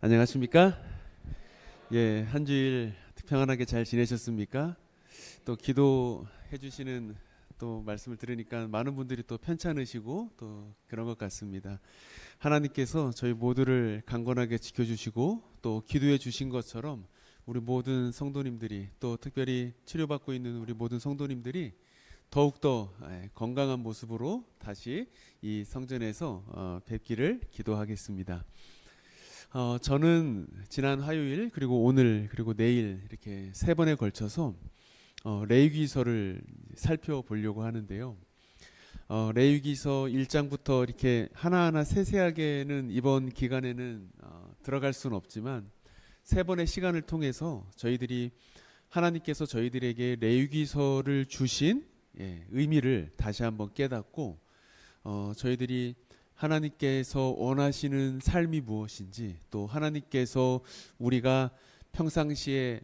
안녕하십니까? 예, 한 주일 평안하게 잘 지내셨습니까? 또 기도해 주시는 또 말씀을 들으니까 많은 분들이 또 편찮으시고 또 그런 것 같습니다. 하나님께서 저희 모두를 강건하게 지켜주시고 또 기도해 주신 것처럼 우리 모든 성도님들이 또 특별히 치료받고 있는 우리 모든 성도님들이 더욱더 건강한 모습으로 다시 이 성전에서 뵙기를 기도하겠습니다. 저는 지난 화요일 그리고 오늘 그리고 내일 이렇게 세 번에 걸쳐서 레위기서를 살펴보려고 하는데요. 레위기서 1장부터 이렇게 하나하나 세세하게는 이번 기간에는 들어갈 수는 없지만 세 번의 시간을 통해서 저희들이 하나님께서 저희들에게 레위기서를 주신 의미를 다시 한번 깨닫고 저희들이 하나님께서 원하시는 삶이 무엇인지 또 하나님께서 우리가 평상시에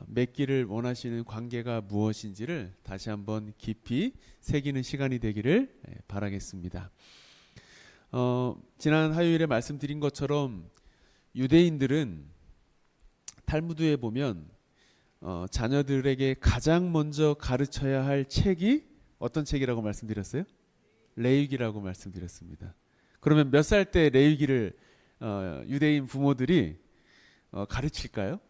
맺기를 원하시는 관계가 무엇인지를 다시 한번 깊이 새기는 시간이 되기를 바라겠습니다. 지난 화요일에 말씀드린 것처럼 유대인들은 탈무드에 보면 자녀들에게 가장 먼저 가르쳐야 할 책이 어떤 책이라고 말씀드렸어요? 레위기라고 말씀드렸습니다. 그러면 몇 살 때 레위기를 유대인 부모들이 가르칠까요?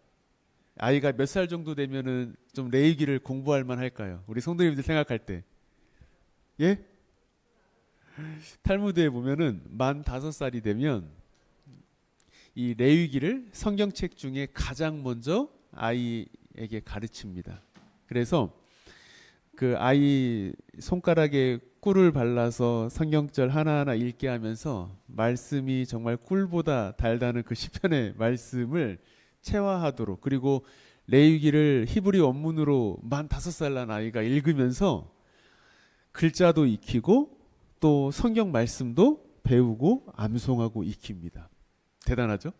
아이가 몇 살 정도 되면은 좀 레위기를 공부할 만할까요? 우리 성도님들 생각할 때, 예? 탈무드에 보면은 만 5살이 되면 이 레위기를 성경책 중에 가장 먼저 아이에게 가르칩니다. 그래서 그 아이 손가락에 꿀을 발라서 성경절 하나하나 읽게 하면서 말씀이 정말 꿀보다 달다는 그 시편의 말씀을 체화하도록, 그리고 레위기를 히브리 원문으로 만 5살 난 아이가 읽으면서 글자도 익히고 또 성경 말씀도 배우고 암송하고 익힙니다. 대단하죠?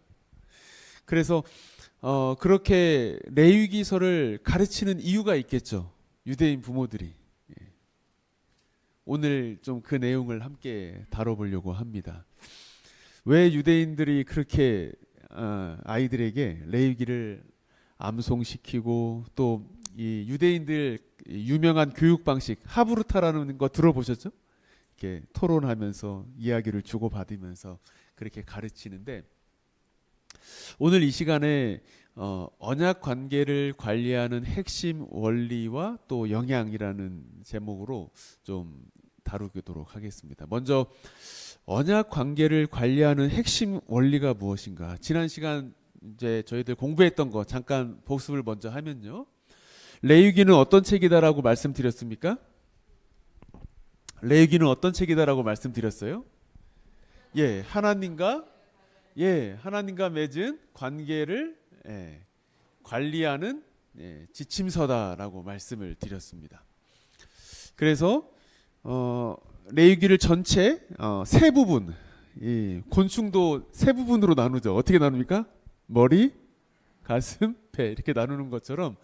그래서 그렇게 레위기서를 가르치는 이유가 있겠죠. 유대인 부모들이. 오늘 좀 그 내용을 함께 다뤄보려고 합니다. 왜 유대인들이 그렇게 아이들에게 레위기를 암송시키고 또 이 유대인들 유명한 교육 방식 하브루타라는 거 들어보셨죠? 이렇게 토론하면서 이야기를 주고받으면서 그렇게 가르치는데, 오늘 이 시간에 언약 관계를 관리하는 핵심 원리와 또 영향이라는 제목으로 좀 다루도록 하겠습니다. 먼저 언약 관계를 관리하는 핵심 원리가 무엇인가? 지난 시간 이제 저희들 공부했던 거 잠깐 복습을 먼저 하면요. 레위기는 어떤 책이다라고 말씀드렸습니까? 레위기는 어떤 책이다라고 말씀드렸어요? 하나님과 맺은 관계를 관리하는 지침서다라고 말씀을 드렸습니다. 그래서 레위기를 전체 세 부분, 곤충도 세 부분으로 나누죠. 어떻게 나눕니까? 머리, 가슴, 배 이렇게 나누는 것처럼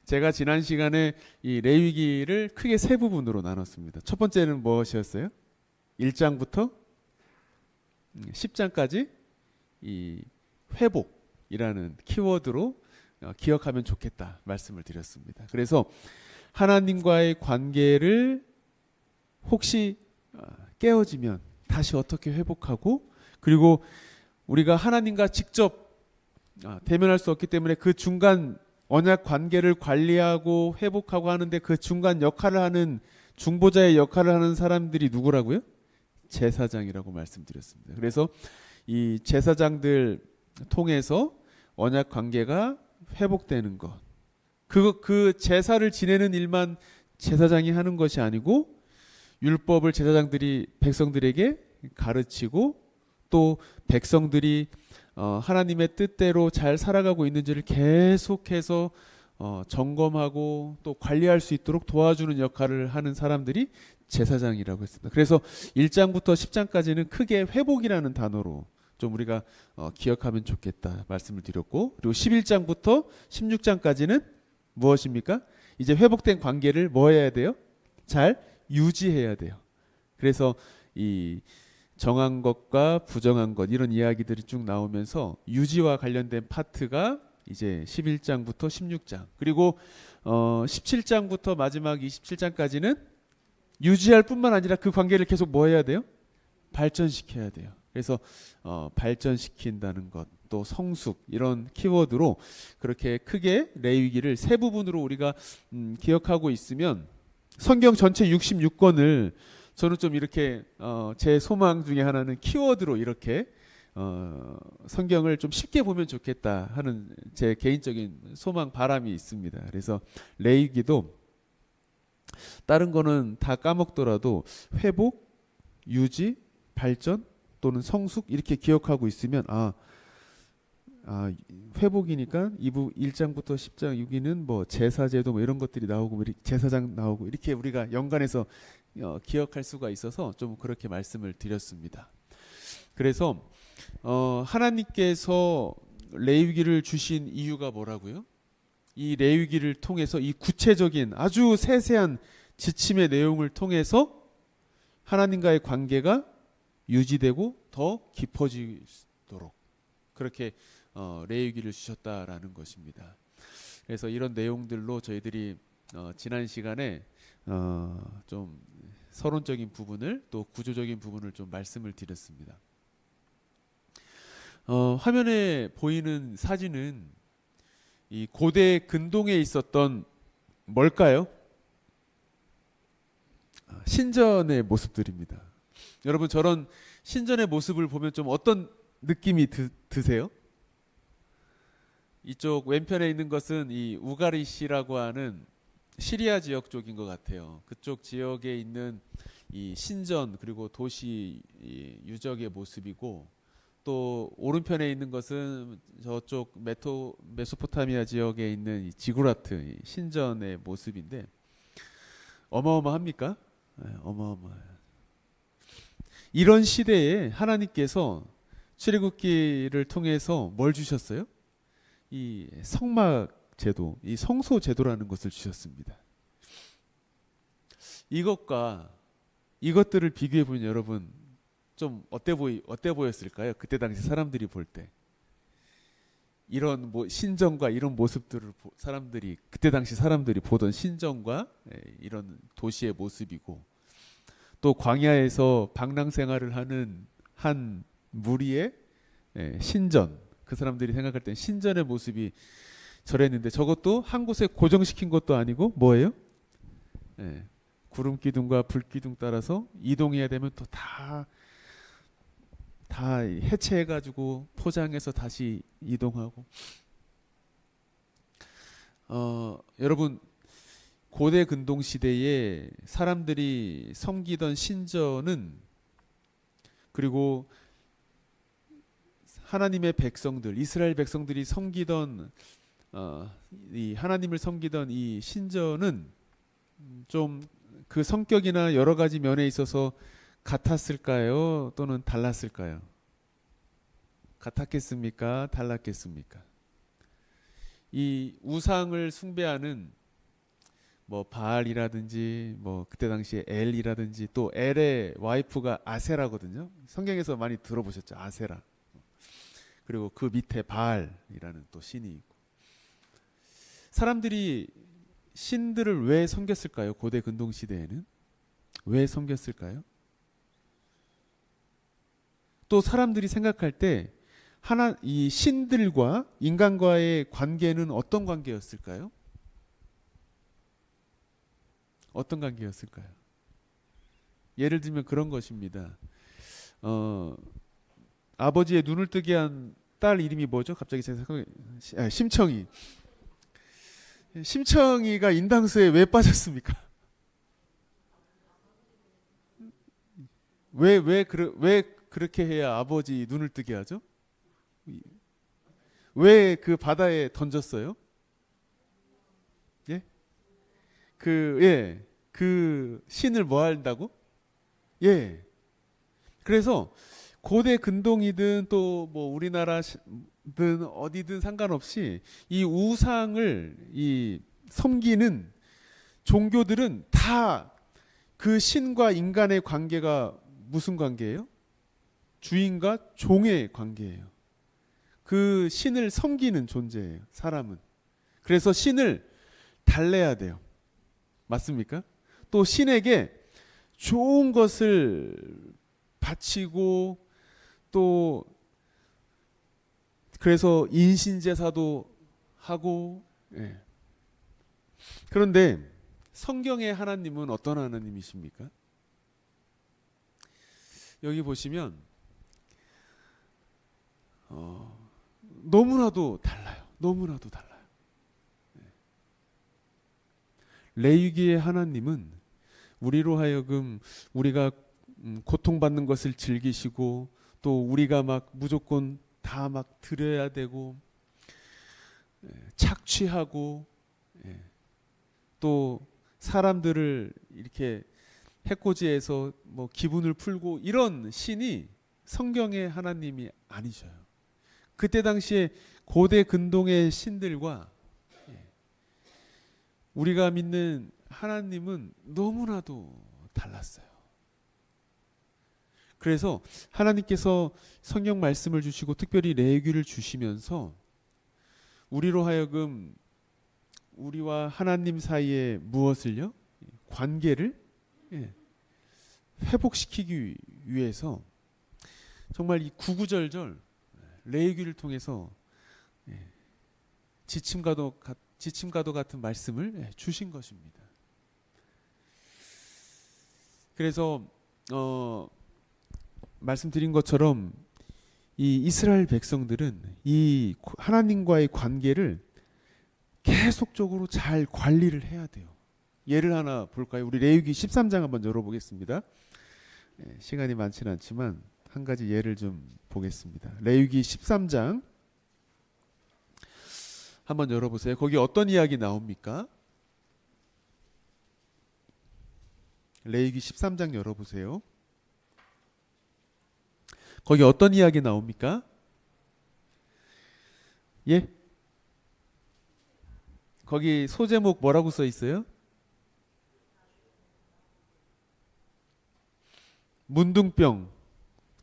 제가 지난 시간에 이 레위기를 크게 세 부분으로 나눴습니다. 첫 번째는 무엇이었어요? 1장부터 10장까지 이 회복이라는 키워드로 기억하면 좋겠다 말씀을 드렸습니다. 그래서 하나님과의 관계를 혹시 깨어지면 다시 어떻게 회복하고, 그리고 우리가 하나님과 직접 대면할 수 없기 때문에 그 중간 언약 관계를 관리하고 회복하고 하는데 그 중간 역할을 하는 중보자의 역할을 하는 사람들이 누구라고요? 제사장이라고 말씀드렸습니다. 그래서 이 제사장들 통해서 언약 관계가 회복되는 것, 그 제사를 지내는 일만 제사장이 하는 것이 아니고 율법을 제사장들이 백성들에게 가르치고 또 백성들이 하나님의 뜻대로 잘 살아가고 있는지를 계속해서 점검하고 또 관리할 수 있도록 도와주는 역할을 하는 사람들이 제사장이라고 했습니다. 그래서 1장부터 10장까지는 크게 회복이라는 단어로 좀 우리가 기억하면 좋겠다 말씀을 드렸고, 그리고 11장부터 16장까지는 무엇입니까? 이제 회복된 관계를 뭐 해야 돼요? 잘 유지해야 돼요. 그래서 이 정한 것과 부정한 것 이런 이야기들이 쭉 나오면서 유지와 관련된 파트가 이제 11장부터 16장 그리고 17장부터 마지막 27장까지는 유지할 뿐만 아니라 그 관계를 계속 뭐 해야 돼요? 발전시켜야 돼요. 그래서 발전시킨다는 것, 또 성숙 이런 키워드로 그렇게 크게 레위기를 세 부분으로 우리가 기억하고 있으면 성경 전체 66권을 저는 좀 이렇게 제 소망 중에 하나는 키워드로 이렇게 성경을 좀 쉽게 보면 좋겠다 하는 제 개인적인 소망 바람이 있습니다. 그래서 레위기도 다른 거는 다 까먹더라도 회복, 유지, 발전 또는 성숙 이렇게 기억하고 있으면 회복이니까 1장부터 10장 6기는 뭐 제사제도 뭐 이런 것들이 나오고 제사장 나오고 이렇게 우리가 연관해서 기억할 수가 있어서 좀 그렇게 말씀을 드렸습니다. 그래서 하나님께서 레위기를 주신 이유가 뭐라고요? 이 레위기를 통해서 이 구체적인 아주 세세한 지침의 내용을 통해서 하나님과의 관계가 유지되고 더 깊어지도록 그렇게 레위기를 주셨다라는 것입니다. 그래서 이런 내용들로 저희들이 지난 시간에 좀 서론적인 부분을 또 구조적인 부분을 좀 말씀을 드렸습니다. 화면에 보이는 사진은 이 고대 근동에 있었던 뭘까요? 신전의 모습들입니다. 여러분 저런 신전의 모습을 보면 좀 어떤 느낌이 드세요? 이쪽 왼편에 있는 것은 이 우가리시라고 하는 시리아 지역 쪽인 것 같아요. 그쪽 지역에 있는 이 신전 그리고 도시 유적의 모습이고 또 오른편에 있는 것은 저쪽 메소포타미아 지역에 있는 이 지구라트 신전의 모습인데 어마어마합니까? 네, 어마어마해요. 이런 시대에 하나님께서 출애굽기를 통해서 뭘 주셨어요? 이 성막 제도, 이 성소 제도라는 것을 주셨습니다. 이것들을 비교해 보면 여러분 좀 어때 보였을까요? 그때 당시 사람들이 볼 때 이런 신전과 이런 모습들을 그때 당시 사람들이 보던 신전과 이런 도시의 모습이고 또 광야에서 방랑 생활을 하는 한 무리의 신전 그 사람들이 생각할 때 신전의 모습이 저랬는데 저것도 한 곳에 고정시킨 것도 아니고 뭐예요? 구름 기둥과 불 기둥 따라서 이동해야 되면 또 다 해체해가지고 포장해서 다시 이동하고 여러분 고대 근동 시대에 사람들이 섬기던 신전은 그리고 하나님의 백성들 이스라엘 백성들이 섬기던 이 하나님을 섬기던 이 신전은 좀 그 성격이나 여러 가지 면에 있어서 같았을까요? 또는 달랐을까요? 같았겠습니까? 달랐겠습니까? 이 우상을 숭배하는 뭐 바알이라든지 뭐 그때 당시에 엘이라든지 또 엘의 와이프가 아세라거든요. 성경에서 많이 들어보셨죠? 아세라. 그리고 그 밑에 바알이라는 또 신이 있고. 사람들이 신들을 왜 섬겼을까요? 고대 근동 시대에는 왜 섬겼을까요? 또 사람들이 생각할 때 이 신들과 인간과의 관계는 어떤 관계였을까요? 어떤 관계였을까요? 예를 들면 그런 것입니다. 아버지의 눈을 뜨게 한 딸 이름이 뭐죠? 갑자기 제 생각에 심청이. 심청이가 인당수에 왜 빠졌습니까? 왜 그렇게 해야 아버지 눈을 뜨게 하죠? 왜 그 바다에 던졌어요? 예? 그 신을 뭐 한다고? 예. 그래서 고대 근동이든 또 뭐 우리나라든 어디든 상관없이 이 우상을 섬기는 종교들은 다 그 신과 인간의 관계가 무슨 관계예요? 주인과 종의 관계예요. 그 신을 섬기는 존재예요, 사람은. 그래서 신을 달래야 돼요. 맞습니까? 또 신에게 좋은 것을 바치고, 또 그래서 인신제사도 하고. 예. 그런데 성경의 하나님은 어떤 하나님이십니까? 여기 보시면 너무나도 달라요. 너무나도 달라요. 레위기의 하나님은 우리로 하여금 우리가 고통받는 것을 즐기시고, 또 우리가 막 무조건 다 막 드려야 되고 착취하고, 또 사람들을 이렇게 해코지해서 뭐 기분을 풀고, 이런 신이 성경의 하나님이 아니셔요. 그때 당시에 고대 근동의 신들과 우리가 믿는 하나님은 너무나도 달랐어요. 그래서 하나님께서 성경 말씀을 주시고 특별히 레위기를 주시면서 우리로 하여금 우리와 하나님 사이에 무엇을요? 관계를 회복시키기 위해서 정말 이 구구절절 레위기를 통해서 지침과도 같은 말씀을 주신 것입니다. 그래서 말씀드린 것처럼 이 이스라엘 백성들은 이 하나님과의 관계를 계속적으로 잘 관리를 해야 돼요. 예를 하나 볼까요? 우리 레위기 13장 한번 열어보겠습니다. 시간이 많지는 않지만 한 가지 예를 좀 보겠습니다. 레위기 13장 한번 열어보세요. 거기 어떤 이야기 나옵니까? 레위기 13장 열어보세요. 거기 어떤 이야기 나옵니까? 예? 거기 소제목 뭐라고 써 있어요? 문둥병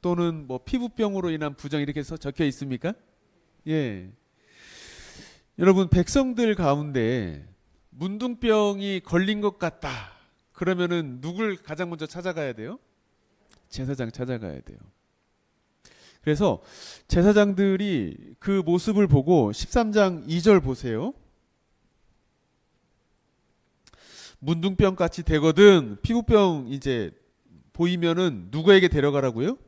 또는 뭐 피부병으로 인한 부정, 이렇게 적혀 있습니까? 예. 여러분, 백성들 가운데 문둥병이 걸린 것 같다 그러면은 누굴 가장 먼저 찾아가야 돼요? 제사장 찾아가야 돼요. 그래서 제사장들이 그 모습을 보고 13장 2절 보세요. 문둥병 같이 되거든 피부병 이제 보이면은 누구에게 데려가라고요?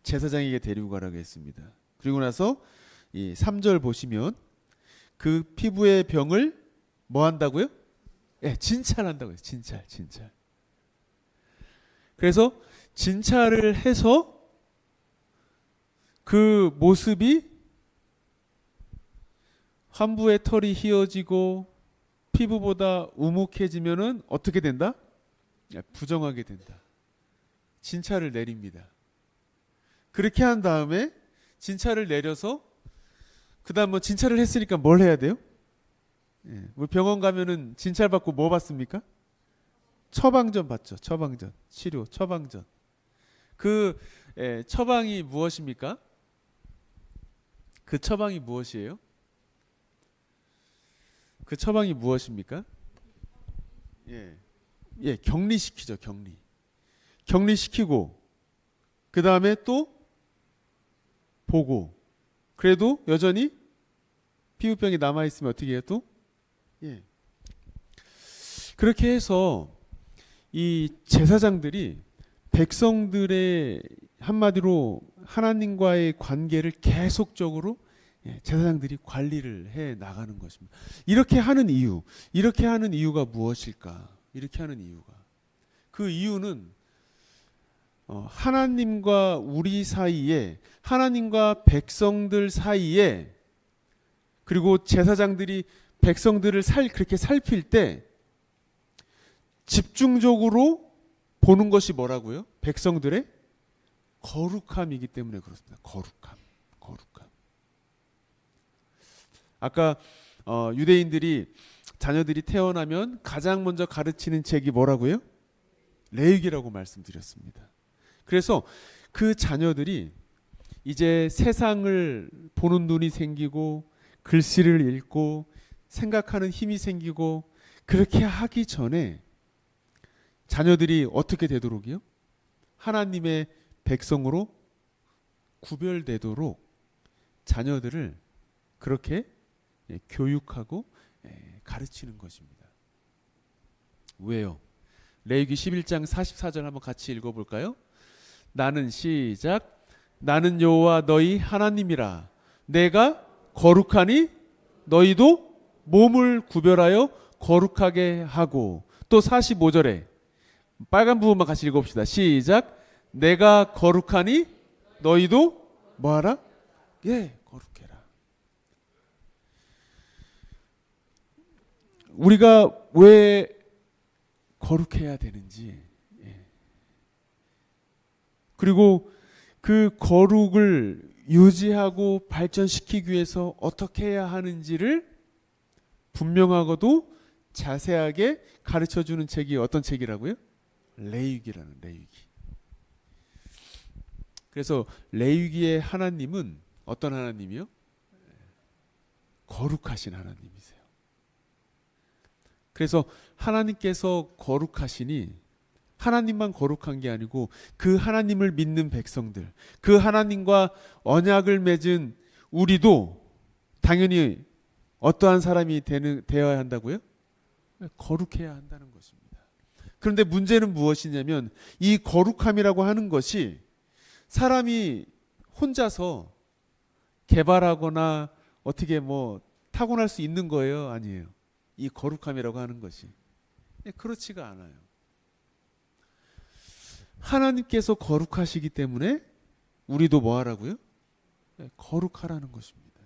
제사장에게 데리고 가라고 했습니다. 그리고 나서 이 3절 보시면 그 피부의 병을 뭐 한다고요? 예, 진찰한다고요. 진찰. 그래서 진찰을 해서 그 모습이 환부의 털이 휘어지고 피부보다 우묵해지면은 어떻게 된다? 부정하게 된다. 진찰을 내립니다. 그렇게 한 다음에 진찰을 내려서 그 다음 뭐 진찰을 했으니까 뭘 해야 돼요? 우리 병원 가면은 진찰 받고 뭐 받습니까? 처방전 받죠. 처방전, 치료, 처방전. 그 처방이 무엇입니까? 그 처방이 무엇이에요? 그 처방이 무엇입니까? 격리시키죠. 격리시키고 그 다음에 또 보고, 그래도 여전히 피부병이 남아있으면 어떻게 해요? 또? 그렇게 해서 이 제사장들이 백성들의 한마디로 하나님과의 관계를 계속적으로 제사장들이 관리를 해 나가는 것입니다. 이렇게 하는 이유가 무엇일까? 이렇게 하는 이유가, 그 이유는 하나님과 우리 사이에, 하나님과 백성들 사이에, 그리고 제사장들이 백성들을 그렇게 살필 때 집중적으로 보는 것이 뭐라고요? 백성들의 거룩함이기 때문에 그렇습니다. 거룩함. 아까 유대인들이 자녀들이 태어나면 가장 먼저 가르치는 책이 뭐라고요? 레위기라고 말씀드렸습니다. 그래서 그 자녀들이 이제 세상을 보는 눈이 생기고 글씨를 읽고 생각하는 힘이 생기고 그렇게 하기 전에 자녀들이 어떻게 되도록이요? 하나님의 백성으로 구별되도록 자녀들을 그렇게 교육하고 가르치는 것입니다. 왜요? 레위기 11장 44절 한번 같이 읽어볼까요? 나는 시작. 나는 여호와 너희 하나님이라. 내가 거룩하니 너희도 몸을 구별하여 거룩하게 하고. 또 45절에 빨간 부분만 같이 읽어봅시다. 시작. 내가 거룩하니 너희도 뭐하라? 예, 거룩해라. 우리가 왜 거룩해야 되는지, 그리고 그 거룩을 유지하고 발전시키기 위해서 어떻게 해야 하는지를 분명하고도 자세하게 가르쳐주는 책이 어떤 책이라고요? 레위기라는 레위기. 그래서 레위기의 하나님은 어떤 하나님이요? 거룩하신 하나님이세요. 그래서 하나님께서 거룩하시니 하나님만 거룩한 게 아니고 그 하나님을 믿는 백성들, 그 하나님과 언약을 맺은 우리도 당연히 어떠한 사람이 되어야 한다고요? 거룩해야 한다는 것입니다. 그런데 문제는 무엇이냐면 이 거룩함이라고 하는 것이 사람이 혼자서 개발하거나 어떻게 뭐 타고날 수 있는 거예요? 아니에요. 이 거룩함이라고 하는 것이 그렇지가 않아요. 하나님께서 거룩하시기 때문에 우리도 뭐 하라고요? 거룩하라는 것입니다.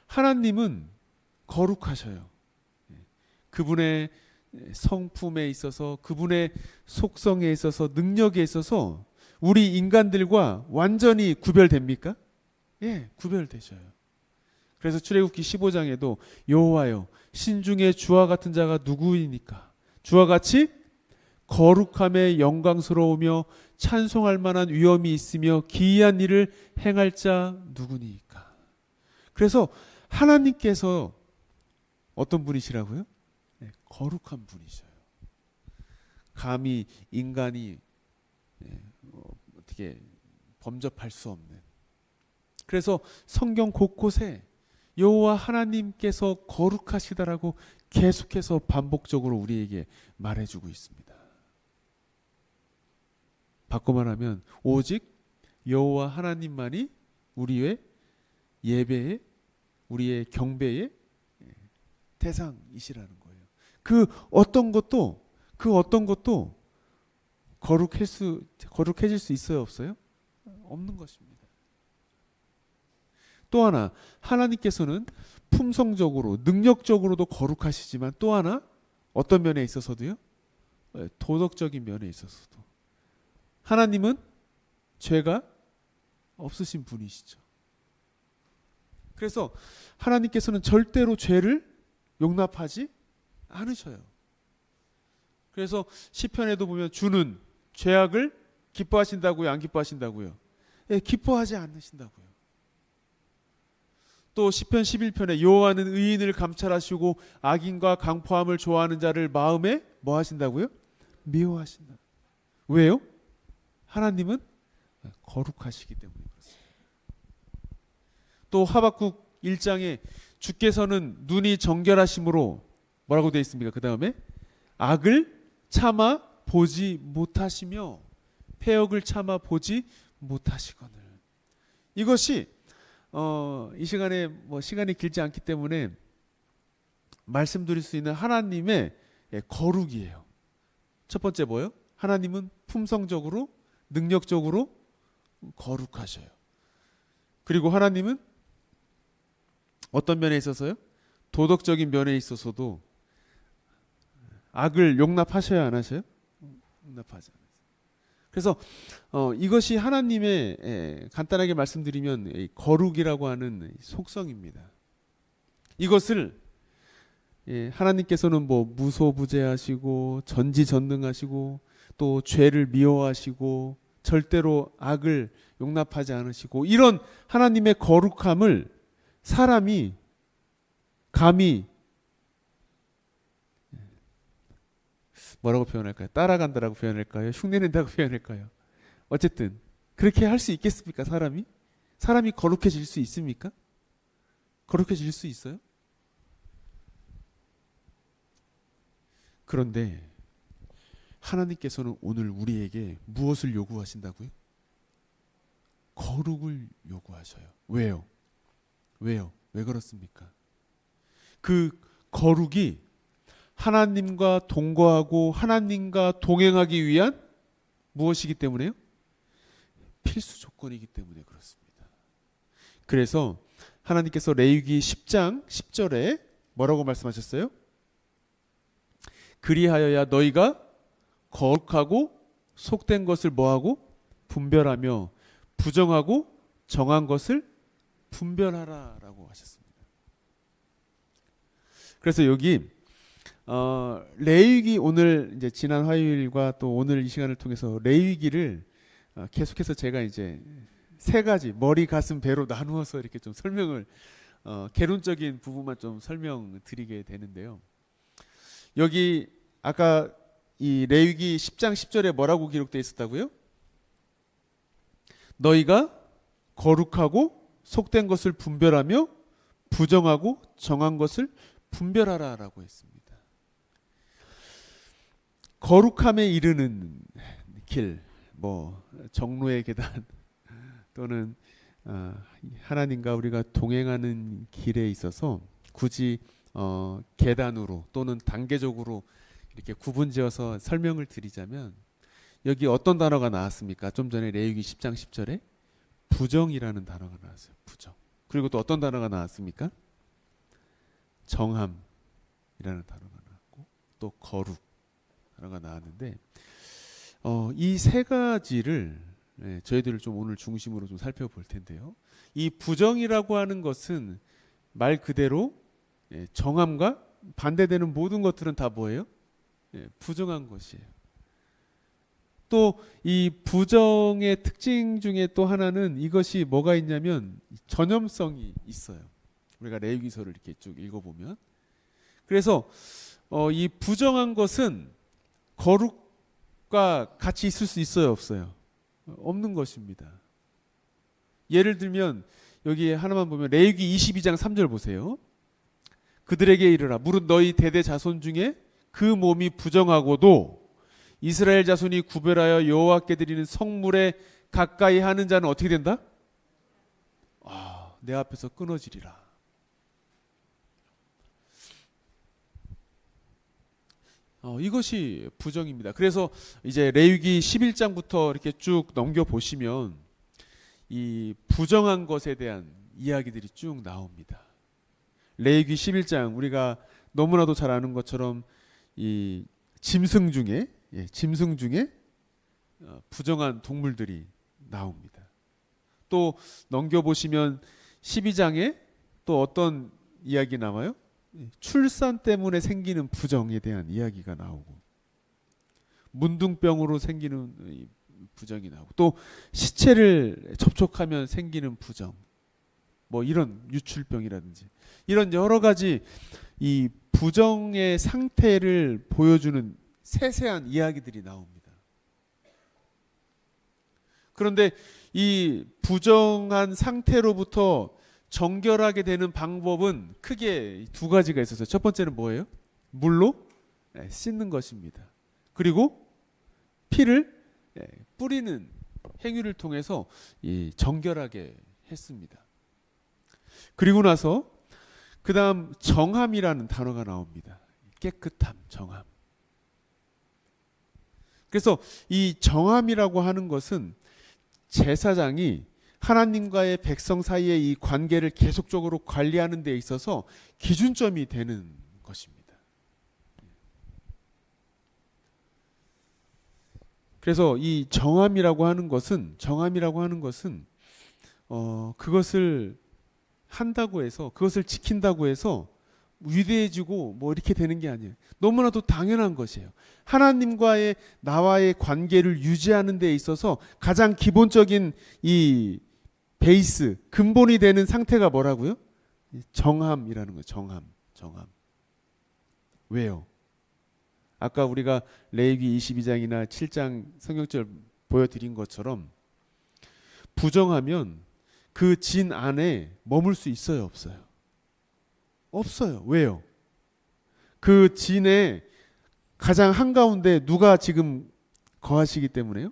하나님은 거룩하셔요. 그분의 성품에 있어서, 그분의 속성에 있어서, 능력에 있어서 우리 인간들과 완전히 구별됩니까? 예, 구별되셔요. 그래서 출애굽기 15장에도 여호와여 신중에 주와 같은 자가 누구이니까? 주와 같이 거룩함에 영광스러우며 찬송할 만한 위엄이 있으며 기이한 일을 행할 자 누구니까? 그래서 하나님께서 어떤 분이시라고요? 네, 거룩한 분이셔요. 감히 인간이 어떻게 범접할 수 없는. 그래서 성경 곳곳에 여호와 하나님께서 거룩하시다라고 계속해서 반복적으로 우리에게 말해주고 있습니다. 바꿔 말하면 오직 여호와 하나님만이 우리의 예배에, 우리의 경배의 대상이시라는 거예요. 그 어떤 것도 거룩해질 수 있어요, 없어요? 없는 것입니다. 또 하나, 하나님께서는 품성적으로, 능력적으로도 거룩하시지만 또 하나 어떤 면에 있어서도요? 도덕적인 면에 있어서도. 하나님은 죄가 없으신 분이시죠. 그래서 하나님께서는 절대로 죄를 용납하지 않으셔요. 그래서 시편에도 보면 주는 죄악을 기뻐하신다고요? 안 기뻐하신다고요? 예, 기뻐하지 않으신다고요. 또 시편 11편에 여호와는 의인을 감찰하시고 악인과 강포함을 좋아하는 자를 마음에 뭐 하신다고요? 미워하신다. 왜요? 하나님은 거룩하시기 때문에 그렇습니다. 또 하박국 1장에 주께서는 눈이 정결하심으로 뭐라고 되어 있습니까? 그 다음에 악을 참아 보지 못하시며 패역을 참아 보지 못하시거늘. 이것이 이 시간에 뭐 시간이 길지 않기 때문에 말씀드릴 수 있는 하나님의 거룩이에요. 첫 번째 뭐요? 하나님은 품성적으로, 능력적으로 거룩하셔요. 그리고 하나님은 어떤 면에 있어서요? 도덕적인 면에 있어서도 악을 용납하셔야 안 하셔요? 용납하지 않아요. 그래서 이것이 하나님의 간단하게 말씀드리면 거룩이라고 하는 속성입니다. 이것을 하나님께서는 뭐 무소부재하시고 전지전능하시고 또 죄를 미워하시고 절대로 악을 용납하지 않으시고 이런 하나님의 거룩함을 사람이 감히 뭐라고 표현할까요? 따라간다라고 표현할까요? 흉내낸다고 표현할까요? 어쨌든 그렇게 할 수 있겠습니까? 사람이 거룩해질 수 있습니까? 거룩해질 수 있어요? 그런데 하나님께서는 오늘 우리에게 무엇을 요구하신다고요? 거룩을 요구하셔요. 왜요? 왜 그렇습니까? 그 거룩이 하나님과 동거하고 하나님과 동행하기 위한 무엇이기 때문에요? 필수 조건이기 때문에 그렇습니다. 그래서 하나님께서 레위기 10장 10절에 뭐라고 말씀하셨어요? 그리하여야 너희가 거룩하고 속된 것을 뭐하고? 분별하며 부정하고 정한 것을 분별하라라고 하셨습니다. 그래서 여기 레위기 오늘 이제 지난 화요일과 또 오늘 이 시간을 통해서 레위기를 계속해서 제가 이제 세 가지 머리, 가슴, 배로 나누어서 이렇게 좀 설명을 개론적인 부분만 좀 설명드리게 되는데요. 여기 아까 이 레위기 10장 10절에 뭐라고 기록되어 있었다고요? 너희가 거룩하고 속된 것을 분별하며 부정하고 정한 것을 분별하라라고 했습니다. 거룩함에 이르는 길, 뭐 정로의 계단 또는 하나님과 우리가 동행하는 길에 있어서 굳이 계단으로 또는 단계적으로 이렇게 구분지어서 설명을 드리자면 여기 어떤 단어가 나왔습니까? 좀 전에 레위기 10장 10절에 부정이라는 단어가 나왔어요. 부정. 그리고 또 어떤 단어가 나왔습니까? 정함이라는 단어가 나왔고 또 거룩 단어가 나왔는데 이 세 가지를 저희들을 좀 오늘 중심으로 좀 살펴볼 텐데요. 이 부정이라고 하는 것은 말 그대로 정함과 반대되는 모든 것들은 다 뭐예요? 부정한 것이에요. 또 이 부정의 특징 중에 또 하나는 이것이 뭐가 있냐면 전염성이 있어요. 우리가 레위기서를 이렇게 쭉 읽어보면 그래서 이 부정한 것은 거룩과 같이 있을 수 있어요, 없어요? 없는 것입니다. 예를 들면 여기 하나만 보면 레위기 22장 3절 보세요. 그들에게 이르라 무릇 너희 대대 자손 중에 그 몸이 부정하고도 이스라엘 자손이 구별하여 여호와께 드리는 성물에 가까이 하는 자는 어떻게 된다? 내 앞에서 끊어지리라. 이것이 부정입니다. 그래서 이제 레위기 11장부터 이렇게 쭉 넘겨 보시면 이 부정한 것에 대한 이야기들이 쭉 나옵니다. 레위기 11장 우리가 너무나도 잘 아는 것처럼 이 짐승 중에 부정한 동물들이 나옵니다. 또 넘겨 보시면 12장에 또 어떤 이야기 나와요? 출산 때문에 생기는 부정에 대한 이야기가 나오고 문둥병으로 생기는 부정이 나오고 또 시체를 접촉하면 생기는 부정 뭐 이런 유출병이라든지 이런 여러 가지 이 부정의 상태를 보여주는 세세한 이야기들이 나옵니다. 그런데 이 부정한 상태로부터 정결하게 되는 방법은 크게 두 가지가 있어서 첫 번째는 뭐예요? 물로 씻는 것입니다. 그리고 피를 뿌리는 행위를 통해서 정결하게 했습니다. 그리고 나서 그 다음 정함이라는 단어가 나옵니다. 깨끗함, 정함. 그래서 이 정함이라고 하는 것은 제사장이 하나님과의 백성 사이의 이 관계를 계속적으로 관리하는 데 있어서 기준점이 되는 것입니다. 그래서 이 정함이라고 하는 것은 그것을 한다고 해서 그것을 지킨다고 해서 위대해지고 뭐 이렇게 되는 게 아니에요. 너무나도 당연한 것이에요. 하나님과의 나와의 관계를 유지하는 데 있어서 가장 기본적인 이 베이스, 근본이 되는 상태가 뭐라고요? 정함이라는 거예요. 정함. 왜요? 아까 우리가 레위기 22장이나 7장 성경절 보여드린 것처럼 부정하면 그 진 안에 머물 수 있어요, 없어요? 없어요. 왜요? 그 진의 가장 한가운데 누가 지금 거하시기 때문에요?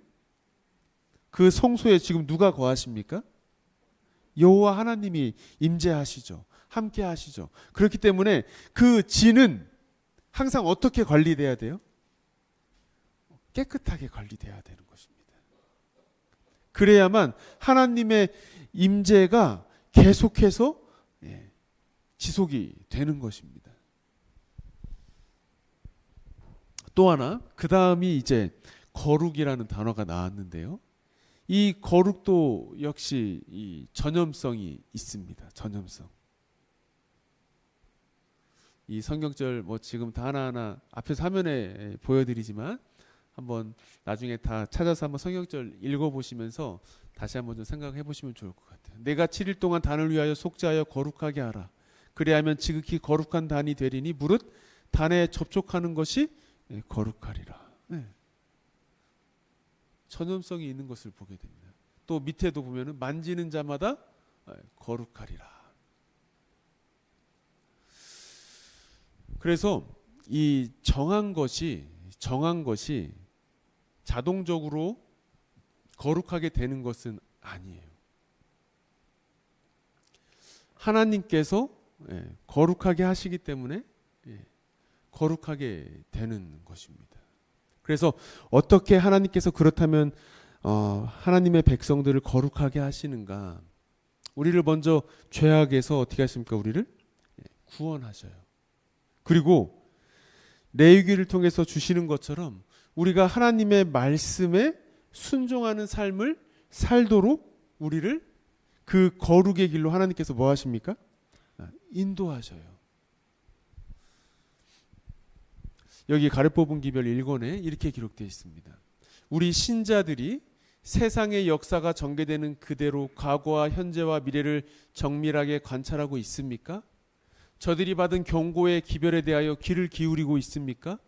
그 성소에 지금 누가 거하십니까? 여호와 하나님이 임재하시죠. 함께 하시죠. 그렇기 때문에 그 진은 항상 어떻게 관리돼야 돼요? 깨끗하게 관리돼야 되는 것입니다. 그래야만 하나님의 임재가 계속해서 지속이 되는 것입니다. 또 하나, 그 다음이 이제 거룩이라는 단어가 나왔는데요. 이 거룩도 역시 이 전염성이 있습니다. 전염성. 이 성경절 뭐 지금 다 하나하나 앞에서 화면에 보여드리지만 한번 나중에 다 찾아서 한번 성경절 읽어보시면서 다시 한번 좀 생각해 보시면 좋을 것 같아요. 내가 7일 동안 단을 위하여 속죄하여 거룩하게 하라. 그리하면 지극히 거룩한 단이 되리니 무릇 단에 접촉하는 것이 거룩하리라. 네. 전염성이 있는 것을 보게 됩니다. 또 밑에도 보면은 만지는 자마다 거룩하리라. 그래서 이 정한 것이 자동적으로 거룩하게 되는 것은 아니에요. 하나님께서 거룩하게 하시기 때문에 거룩하게 되는 것입니다. 그래서 어떻게 하나님께서 그렇다면 하나님의 백성들을 거룩하게 하시는가? 우리를 먼저 죄악에서 어떻게 하십니까? 우리를 구원하셔요. 그리고 레위기를 통해서 주시는 것처럼 우리가 하나님의 말씀에 순종하는 삶을 살도록 우리를 그 거룩의 길로 하나님께서 뭐 하십니까? 인도하셔요. 여기 가르법은 기별 1권에 이렇게 기록되어 있습니다. 우리 신자들이 세상의 역사가 전개되는 그대로 과거와 현재와 미래를 정밀하게 관찰하고 있습니까? 저들이 받은 경고의 기별에 대하여 귀를 기울이고 있습니까?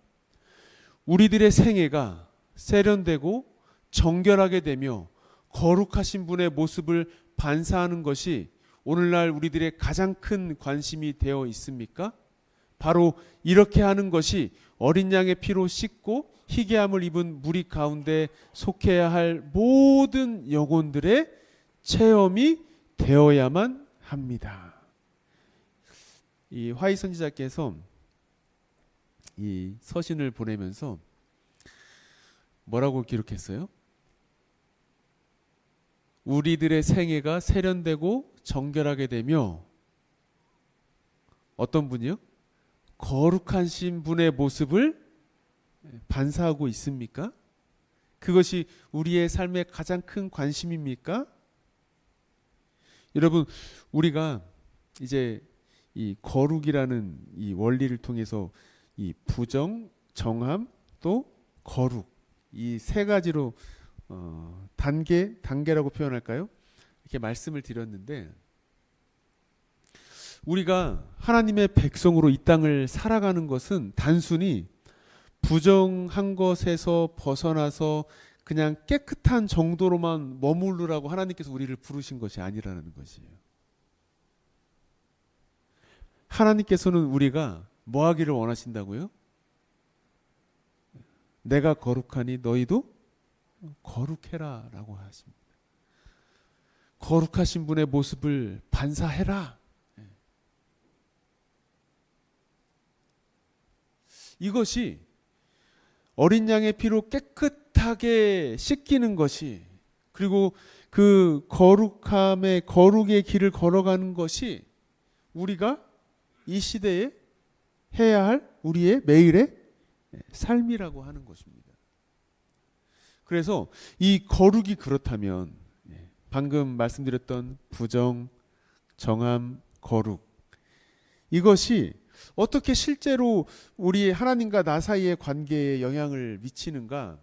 우리들의 생애가 세련되고 정결하게 되며 거룩하신 분의 모습을 반사하는 것이 오늘날 우리들의 가장 큰 관심이 되어 있습니까? 바로 이렇게 하는 것이 어린 양의 피로 씻고 희귀함을 입은 무리 가운데 속해야 할 모든 영혼들의 체험이 되어야만 합니다. 이 화이 선지자께서 이 서신을 보내면서 뭐라고 기록했어요? 우리들의 생애가 세련되고 정결하게 되며 어떤 분이요? 거룩하신 분의 모습을 반사하고 있습니까? 그것이 우리의 삶의 가장 큰 관심입니까? 여러분, 우리가 이제 이 거룩이라는 이 원리를 통해서 이 부정, 정함, 또 거룩 이 세 가지로 단계라고 표현할까요? 이렇게 말씀을 드렸는데 우리가 하나님의 백성으로 이 땅을 살아가는 것은 단순히 부정한 것에서 벗어나서 그냥 깨끗한 정도로만 머무르라고 하나님께서 우리를 부르신 것이 아니라는 것이에요. 하나님께서는 우리가 뭐 하기를 원하신다고요? 내가 거룩하니 너희도 거룩해라 라고 하십니다. 거룩하신 분의 모습을 반사해라. 이것이 어린 양의 피로 깨끗하게 씻기는 것이 그리고 그 거룩의 길을 걸어가는 것이 우리가 이 시대에 해야 할 우리의 매일의 삶이라고 하는 것입니다. 그래서 이 거룩이 그렇다면 방금 말씀드렸던 부정, 정함, 거룩 이것이 어떻게 실제로 우리 하나님과 나 사이의 관계에 영향을 미치는가?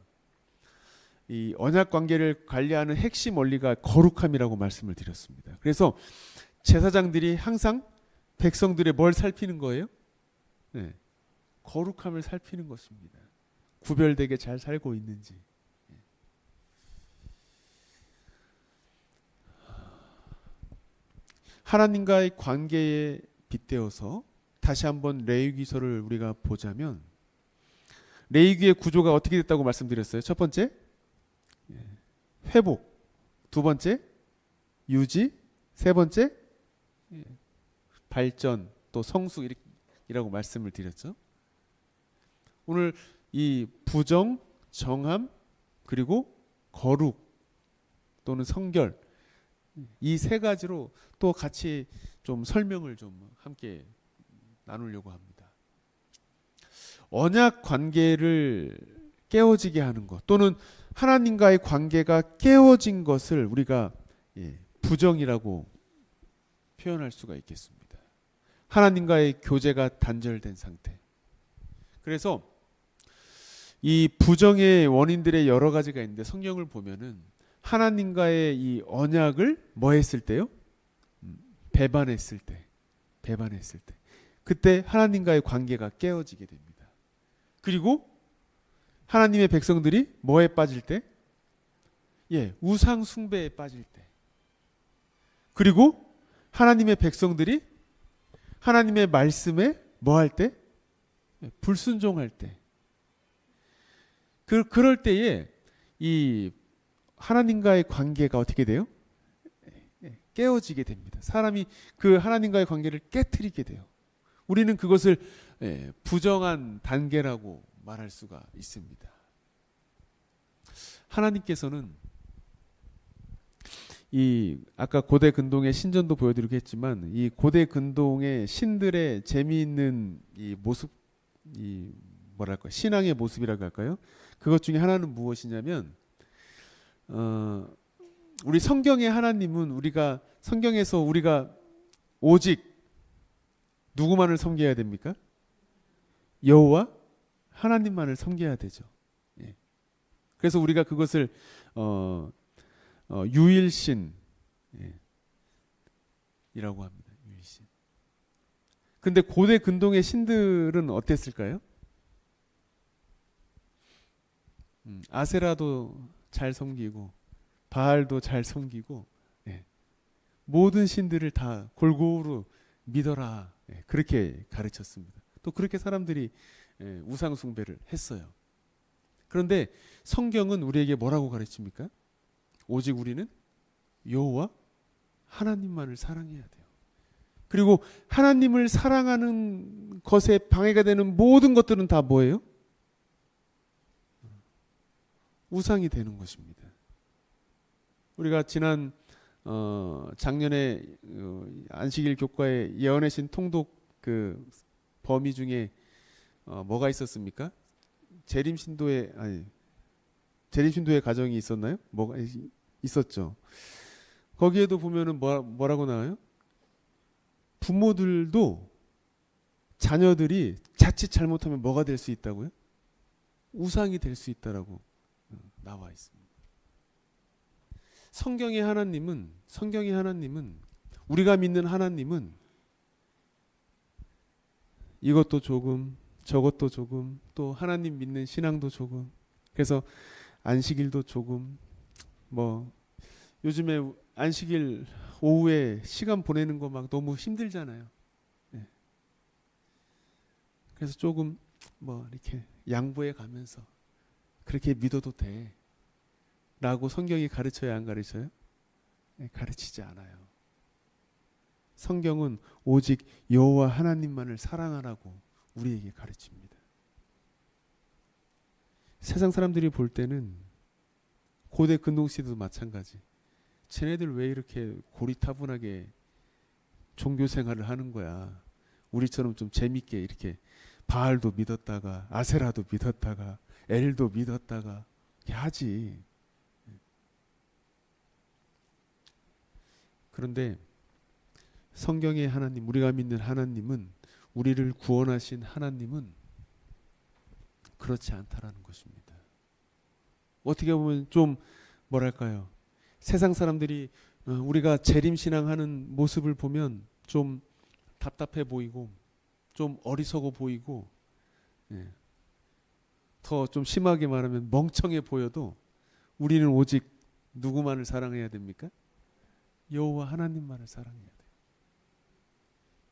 이 언약 관계를 관리하는 핵심 원리가 거룩함이라고 말씀을 드렸습니다. 그래서 제사장들이 항상 백성들의 뭘 살피는 거예요? 네, 거룩함을 살피는 것입니다. 구별되게 잘 살고 있는지. 하나님과의 관계에 빗대어서 다시 한번 레위기서를 우리가 보자면 레위기의 구조가 어떻게 됐다고 말씀드렸어요? 첫 번째, 회복. 두 번째, 유지. 세 번째, 발전, 또 성숙이라고 말씀을 드렸죠. 오늘 이 부정, 정함, 그리고 거룩 또는 성결, 이 세 가지로 또 같이 좀 설명을 좀 함께 나누려고 합니다. 언약 관계를 깨어지게 하는 것, 또는 하나님과의 관계가 깨어진 것을 우리가 부정이라고 표현할 수가 있겠습니다. 하나님과의 교제가 단절된 상태. 그래서 이 부정의 원인들의 여러 가지가 있는데, 성경을 보면은 하나님과의 이 언약을 뭐 했을 때요? 배반했을 때. 그때 하나님과의 관계가 깨어지게 됩니다. 그리고 하나님의 백성들이 뭐에 빠질 때? 우상 숭배에 빠질 때. 그리고 하나님의 백성들이 하나님의 말씀에 뭐 할 때? 불순종할 때. 그럴 때에 이 하나님과의 관계가 어떻게 돼요? 깨어지게 됩니다. 사람이 그 하나님과의 관계를 깨트리게 돼요. 우리는 그것을 부정한 단계라고 말할 수가 있습니다. 하나님께서는 이 아까 고대 근동의 신전도 보여드리고 했지만, 이 고대 근동의 신들의 재미있는 이 모습, 이 뭐랄까, 신앙의 모습이라고 할까요? 그것 중에 하나는 무엇이냐면, 우리 성경의 하나님은 성경에서 우리가 오직 누구만을 섬겨야 됩니까? 여호와 하나님만을 섬겨야 되죠. 그래서 우리가 그것을 유일신 이라고 합니다. 유일신. 근데 고대 근동의 신들은 어땠을까요? 아세라도 잘 섬기고 바알도 잘 섬기고, 모든 신들을 다 골고루 믿어라, 그렇게 가르쳤습니다. 또 그렇게 사람들이 우상 숭배를 했어요. 그런데 성경은 우리에게 뭐라고 가르칩니까? 오직 우리는 여호와 하나님만을 사랑해야 돼요. 그리고 하나님을 사랑하는 것에 방해가 되는 모든 것들은 다 뭐예요? 우상이 되는 것입니다. 우리가 지난 작년에 안식일 교과에 예언의 신 통독 그 범위 중에 뭐가 있었습니까? 재림신도의 가정이 있었나요? 뭐가 있었죠. 거기에도 보면은 뭐라고 나와요? 부모들도 자녀들이 자칫 잘못하면 뭐가 될 수 있다고요? 우상이 될 수 있다라고 나와 있습니다. 성경의 하나님은 우리가 믿는 하나님은 이것도 조금 저것도 조금, 또 하나님 믿는 신앙도 조금, 그래서 안식일도 조금, 뭐 요즘에 안식일 오후에 시간 보내는 거 막 너무 힘들잖아요. 그래서 조금 뭐 이렇게 양보해 가면서 그렇게 믿어도 돼 라고 성경이 가르쳐야 안 가르쳐요? 가르치지 않아요. 성경은 오직 여호와 하나님만을 사랑하라고 우리에게 가르칩니다. 세상 사람들이 볼 때는 고대 근동시대도 마찬가지. 쟤네들 왜 이렇게 고리타분하게 종교 생활을 하는 거야? 우리처럼 좀 재밌게 이렇게 바알도 믿었다가 아세라도 믿었다가 엘도 믿었다가 이렇게 하지. 그런데 성경의 하나님, 우리가 믿는 하나님은 우리를 구원하신 하나님은 그렇지 않다라는 것입니다. 어떻게 보면 좀 뭐랄까요? 세상 사람들이 우리가 재림신앙하는 모습을 보면 좀 답답해 보이고 좀 어리석어 보이고 더 좀 심하게 말하면 멍청해 보여도 우리는 오직 누구만을 사랑해야 됩니까? 여호와 하나님만을 사랑해야 돼요.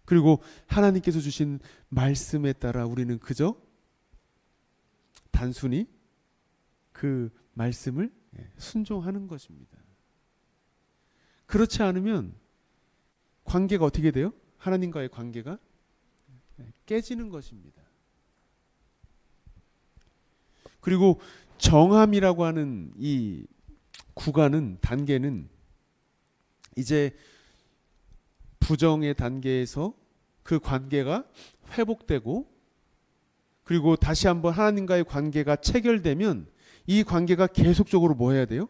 그리고 하나님께서 주신 말씀에 따라 우리는 그저 단순히 그 말씀을 순종하는 것입니다. 그렇지 않으면 관계가 어떻게 돼요? 하나님과의 관계가 깨지는 것입니다. 그리고 정함이라고 하는 이 구간은, 단계는 이제 부정의 단계에서 그 관계가 회복되고 그리고 다시 한번 하나님과의 관계가 체결되면 이 관계가 계속적으로 뭐 해야 돼요?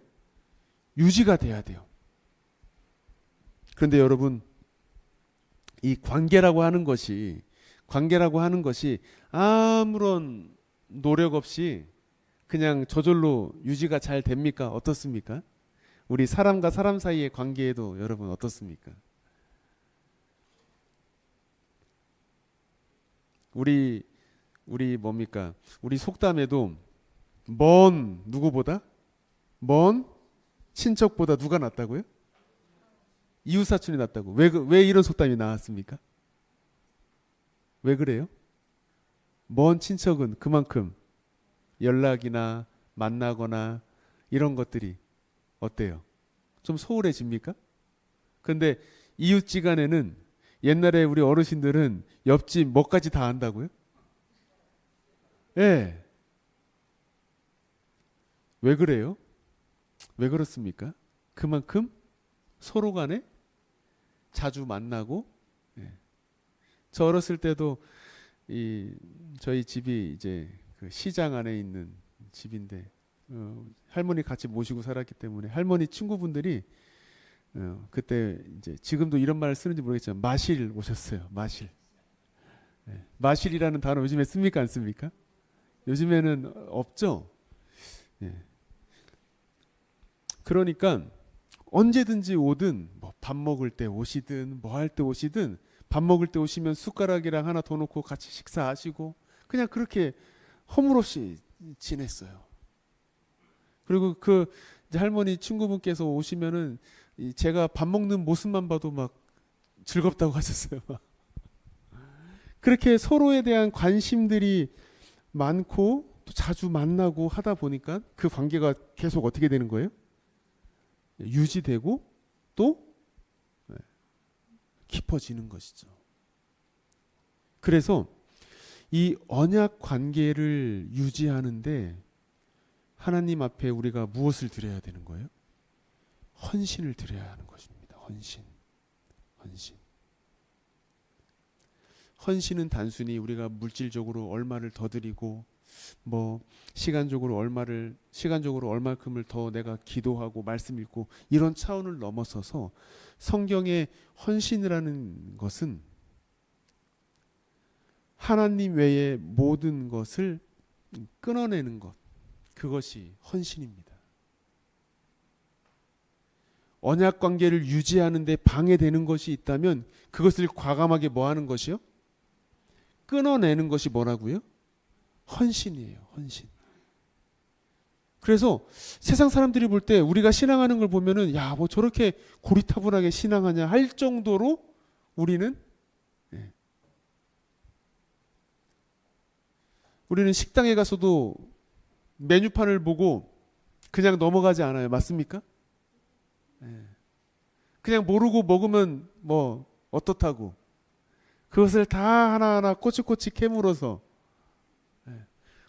유지가 돼야 돼요. 그런데 여러분, 이 관계라고 하는 것이 아무런 노력 없이 그냥 저절로 유지가 잘 됩니까? 어떻습니까? 우리 사람과 사람 사이의 관계에도 여러분 어떻습니까? 우리 뭡니까? 우리 속담에도 누구보다? 먼 친척보다 누가 낫다고요? 이웃 사촌이 낫다고. 왜 이런 속담이 나왔습니까? 왜 그래요? 먼 친척은 그만큼 연락이나 만나거나 이런 것들이 어때요? 좀 소홀해집니까? 근데 이웃지간에는 옛날에 우리 어르신들은 옆집 뭐까지 다 안다고요? 예. 왜 그래요? 왜 그렇습니까? 그만큼 서로 간에 자주 만나고, 저 어렸을 때도 저희 집이 이제 그 시장 안에 있는 집인데 할머니 같이 모시고 살았기 때문에 할머니 친구분들이 그때 이제 지금도 이런 말을 쓰는지 모르겠지만 마실 오셨어요. 마실. 마실이라는 단어 요즘에 씁니까 안 씁니까? 요즘에는 없죠. 그러니까 언제든지 오든 뭐 밥 먹을 때 오시든 뭐 할 때 오시든 밥 먹을 때 오시면 숟가락이랑 하나 더 놓고 같이 식사하시고 그냥 그렇게 허물없이 지냈어요. 그리고 그 이제 할머니 친구분께서 오시면은 제가 밥 먹는 모습만 봐도 막 즐겁다고 하셨어요. 그렇게 서로에 대한 관심들이 많고 또 자주 만나고 하다 보니까 그 관계가 계속 어떻게 되는 거예요? 유지되고 또 깊어지는 것이죠. 그래서 이 언약 관계를 유지하는데 하나님 앞에 우리가 무엇을 드려야 되는 거예요? 헌신을 드려야 하는 것입니다. 헌신. 헌신은 단순히 우리가 물질적으로 얼마를 더 드리고 뭐 시간적으로 얼마큼을 더 내가 기도하고 말씀 읽고 이런 차원을 넘어서서 성경의 헌신이라는 것은 하나님 외의 모든 것을 끊어내는 것, 그것이 헌신입니다. 언약 관계를 유지하는 데 방해되는 것이 있다면 그것을 과감하게 뭐 하는 것이요? 끊어내는 것이 뭐라고요? 헌신이에요. 헌신. 그래서 세상 사람들이 볼 때 우리가 신앙하는 걸 보면은 야, 뭐 저렇게 고리타분하게 신앙하냐 할 정도로 우리는 식당에 가서도 메뉴판을 보고 그냥 넘어가지 않아요. 맞습니까? 그냥 모르고 먹으면 뭐 어떻다고 그것을 다 하나하나 꼬치꼬치 캐물어서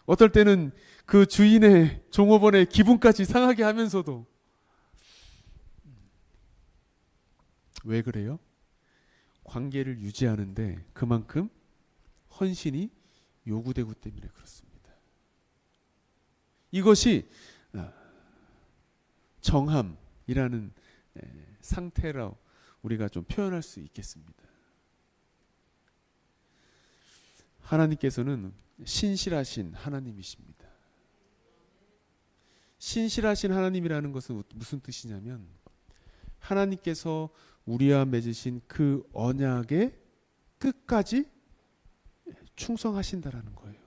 어떨 때는 그 주인의 종업원의 기분까지 상하게 하면서도 왜 그래요? 관계를 유지하는데 그만큼 헌신이 요구되기 때문에 그렇습니다. 이것이 정함이라는 상태로 우리가 좀 표현할 수 있겠습니다. 하나님께서는 신실하신 하나님이십니다. 신실하신 하나님이라는 것은 무슨 뜻이냐면 하나님께서 우리와 맺으신 그 언약에 끝까지 충성하신다라는 거예요.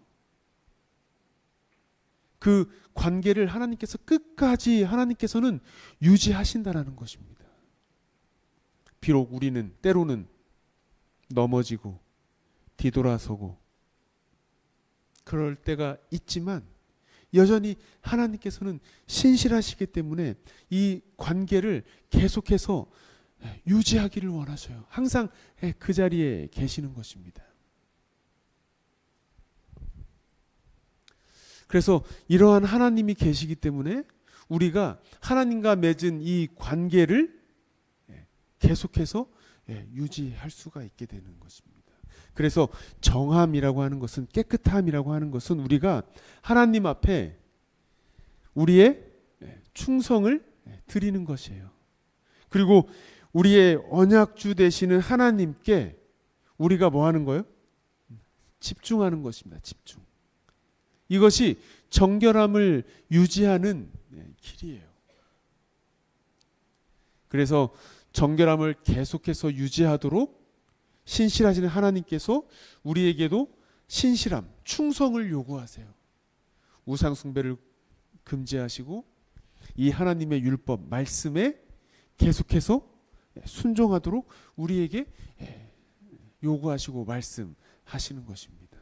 그 관계를 하나님께서 끝까지 하나님께서는 유지하신다라는 것입니다. 비록 우리는 때로는 넘어지고 뒤돌아서고 그럴 때가 있지만 여전히 하나님께서는 신실하시기 때문에 이 관계를 계속해서 유지하기를 원하셔요. 항상 그 자리에 계시는 것입니다. 그래서 이러한 하나님이 계시기 때문에 우리가 하나님과 맺은 이 관계를 계속해서 유지할 수가 있게 되는 것입니다. 그래서 정함이라고 하는 것은, 깨끗함이라고 하는 것은 우리가 하나님 앞에 우리의 충성을 드리는 것이에요. 그리고 우리의 언약주 되시는 하나님께 우리가 뭐 하는 거예요? 집중하는 것입니다. 집중. 이것이 정결함을 유지하는 길이에요. 그래서 정결함을 계속해서 유지하도록 신실하시는 하나님께서 우리에게도 신실함, 충성을 요구하세요. 우상 숭배를 금지하시고 이 하나님의 율법, 말씀에 계속해서 순종하도록 우리에게 요구하시고 말씀하시는 것입니다.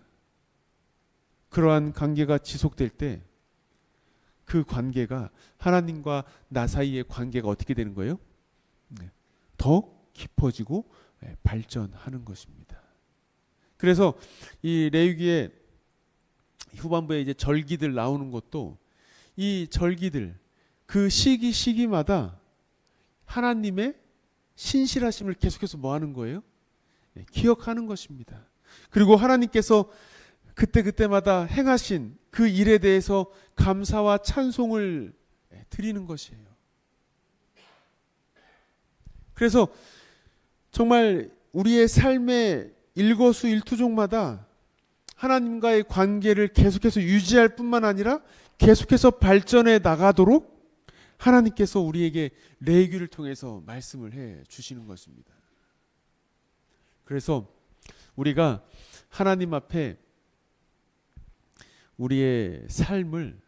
그러한 관계가 지속될 때 그 관계가 하나님과 나 사이의 관계가 어떻게 되는 거예요? 더 깊어지고 발전하는 것입니다. 그래서 이 레위기의 후반부에 이제 절기들 나오는 것도 이 절기들 그 시기마다 하나님의 신실하심을 계속해서 뭐 하는 거예요? 기억하는 것입니다. 그리고 하나님께서 그때마다 행하신 그 일에 대해서 감사와 찬송을 드리는 것이에요. 그래서 정말 우리의 삶의 일거수일투족마다 하나님과의 관계를 계속해서 유지할 뿐만 아니라 계속해서 발전해 나가도록 하나님께서 우리에게 레위기를 통해서 말씀을 해 주시는 것입니다. 그래서 우리가 하나님 앞에 우리의 삶을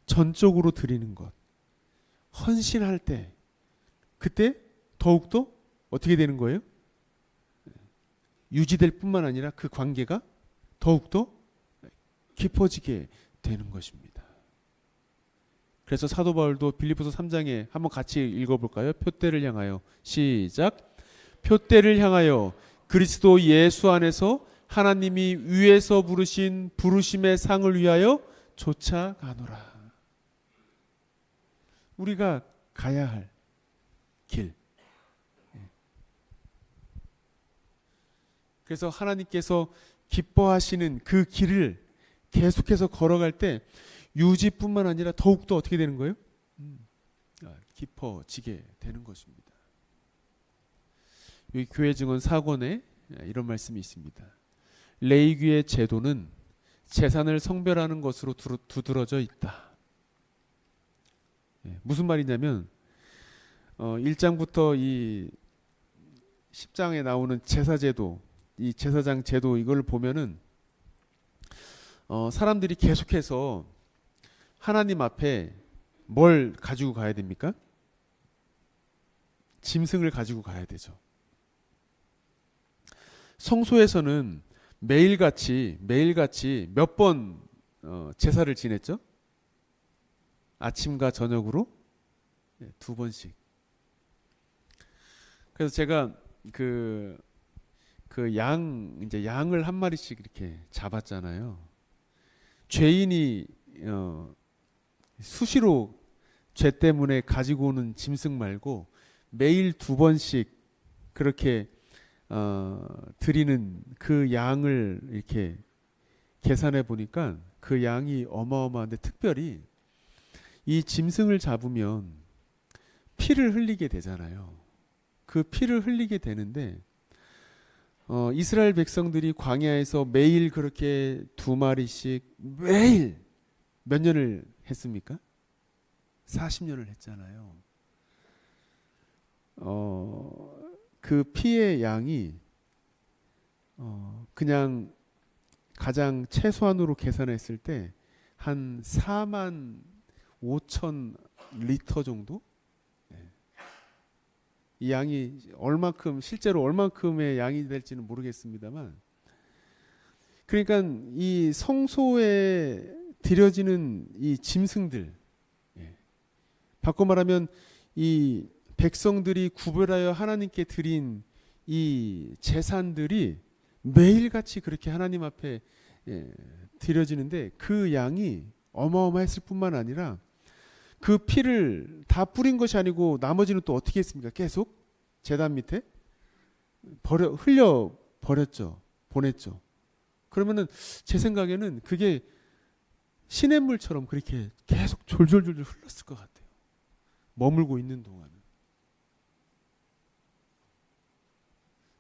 전적으로 드리는 것, 헌신할 때 그때 더욱더 어떻게 되는 거예요? 유지될 뿐만 아니라 그 관계가 더욱더 깊어지게 되는 것입니다. 그래서 사도 바울도 빌립보서 3장에 한번 같이 읽어볼까요? 표대를 향하여 시작. 표대를 향하여 그리스도 예수 안에서 하나님이 위에서 부르신 부르심의 상을 위하여 쫓아가노라. 우리가 가야 할 길. 그래서 하나님께서 기뻐하시는 그 길을 계속해서 걸어갈 때 유지뿐만 아니라 더욱더 어떻게 되는 거예요? 깊어지게 되는 것입니다. 여기 교회 증언 4권에 이런 말씀이 있습니다. 레위기의 제도는 재산을 성별하는 것으로 두드러져 있다. 무슨 말이냐면 1장부터 이 10장에 나오는 제사제도, 이 제사장 제도 이걸 보면은 사람들이 계속해서 하나님 앞에 뭘 가지고 가야 됩니까? 짐승을 가지고 가야 되죠. 성소에서는 매일같이 몇 번 제사를 지냈죠? 아침과 저녁으로 2번씩. 그래서 제가 이제 양을 한 마리씩 이렇게 잡았잖아요. 죄인이 수시로 죄 때문에 가지고 오는 짐승 말고 매일 2번씩 그렇게 드리는 그 양을 이렇게 계산해 보니까 그 양이 어마어마한데, 특별히 이 짐승을 잡으면 피를 흘리게 되잖아요. 그 피를 흘리게 되는데 이스라엘 백성들이 광야에서 매일 그렇게 2마리씩 매일 몇 년을 했습니까? 40년을 했잖아요. 그 피의 양이 그냥 가장 최소한으로 계산했을 때 한 4만 5천 리터 정도? 이 양이 얼마큼 실제로 얼마큼의 양이 될지는 모르겠습니다만, 그러니까 이 성소에 드려지는 이 짐승들, 바꿔 말하면 이 백성들이 구별하여 하나님께 드린 이 재산들이 매일같이 그렇게 하나님 앞에 드려지는데, 그 양이 어마어마했을 뿐만 아니라 그 피를 다 뿌린 것이 아니고 나머지는 또 어떻게 했습니까? 계속 제단 밑에 흘려 버렸죠. 보냈죠. 그러면은 제 생각에는 그게 시냇물처럼 그렇게 계속 졸졸졸 흘렀을 것 같아요. 머물고 있는 동안은.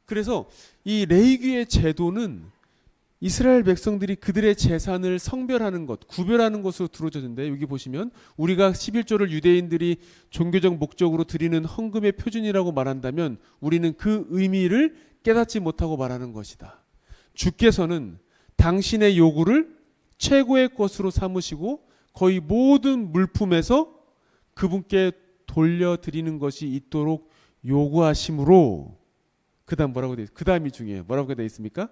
그래서 이 레위기의 제도는 이스라엘 백성들이 그들의 재산을 성별하는 것, 구별하는 것으로 두어졌는데, 여기 보시면 우리가 11조를 유대인들이 종교적 목적으로 드리는 헌금의 표준이라고 말한다면 우리는 그 의미를 깨닫지 못하고 말하는 것이다. 주께서는 당신의 요구를 최고의 것으로 삼으시고 거의 모든 물품에서 그분께 돌려드리는 것이 있도록 요구하심으로, 그 다음 뭐라고 돼 있어요? 그 다음이 중요해요. 뭐라고 돼 있습니까?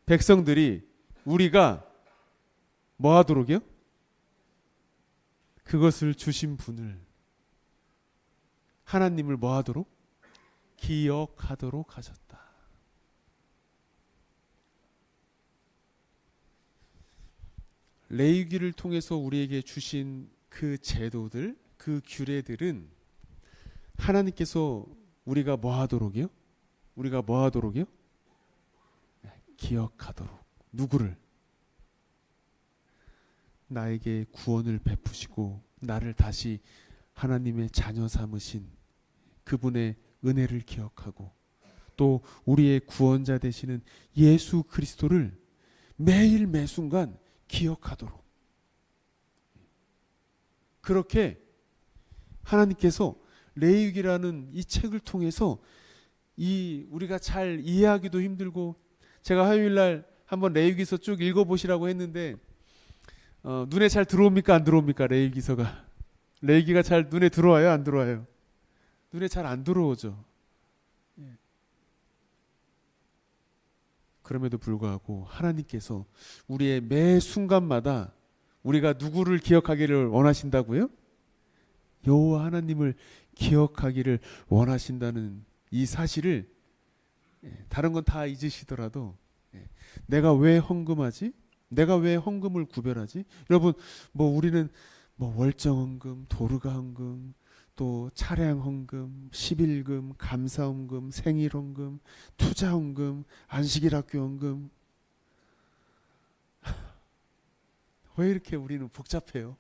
백성들이 우리가 뭐 하도록요? 그것을 주신 분을, 하나님을 뭐 하도록? 기억하도록 하셨다. 레위기를 통해서 우리에게 주신 그 제도들, 그 규례들은 하나님께서 우리가 뭐 하도록이요? 우리가 뭐 하도록이요? 기억하도록. 누구를? 나에게 구원을 베푸시고 나를 다시 하나님의 자녀 삼으신 그분의 은혜를 기억하고, 또 우리의 구원자 되시는 예수 그리스도를 매일 매순간 기억하도록, 그렇게 하나님께서 레위기라는 이 책을 통해서 우리가 잘 이해하기도 힘들고, 제가 화요일날 한번 레위기서 쭉 읽어보시라고 했는데 눈에 잘 들어옵니까? 안 들어옵니까? 레위기가 잘 눈에 들어와요? 안 들어와요? 눈에 잘 안 들어오죠. 그럼에도 불구하고 하나님께서 우리의 매 순간마다 우리가 누구를 기억하기를 원하신다고요? 여호와 하나님을 기억하기를 원하신다는 이 사실을, 다른 건 다 잊으시더라도 내가 왜 헌금하지? 내가 왜 헌금을 구별하지? 여러분, 우리는 월정 헌금, 도르가 헌금, 또 차량 헌금, 11금, 감사 헌금, 생일 헌금, 투자 헌금, 안식일 학교 헌금. 왜 이렇게 우리는 복잡해요?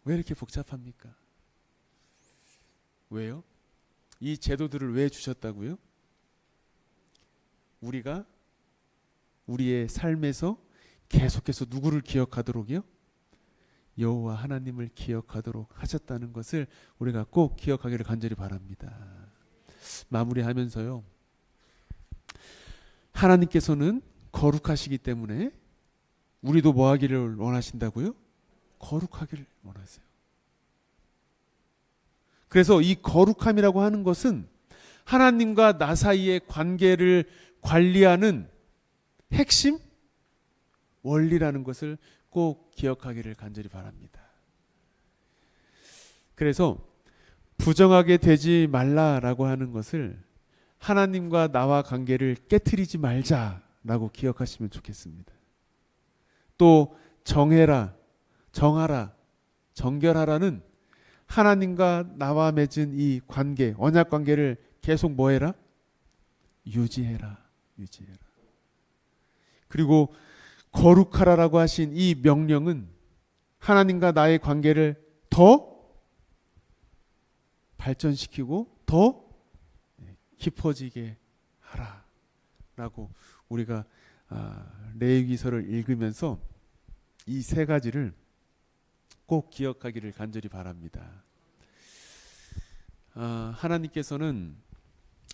왜 이렇게 복잡합니까? 왜요? 이 제도들을 왜 주셨다고요? 우리가 우리의 삶에서 계속해서 누구를 기억하도록이요? 여호와 하나님을 기억하도록 하셨다는 것을 우리가 꼭 기억하기를 간절히 바랍니다. 마무리하면서요, 하나님께서는 거룩하시기 때문에 우리도 뭐 하기를 원하신다고요? 거룩하기를 원하세요. 그래서 이 거룩함이라고 하는 것은 하나님과 나 사이의 관계를 관리하는 핵심 원리라는 것을 꼭 기억하기를 간절히 바랍니다. 그래서 부정하게 되지 말라라고 하는 것을 하나님과 나와 관계를 깨트리지 말자라고 기억하시면 좋겠습니다. 또 정하라, 정결하라는 하나님과 나와 맺은 이 관계, 언약 관계를 계속 뭐해라? 유지해라. 그리고 거룩하라라고 하신 이 명령은 하나님과 나의 관계를 더 발전시키고 더 깊어지게 하라라고 우리가 레위기서를 읽으면서 이 세 가지를 꼭 기억하기를 간절히 바랍니다. 하나님께서는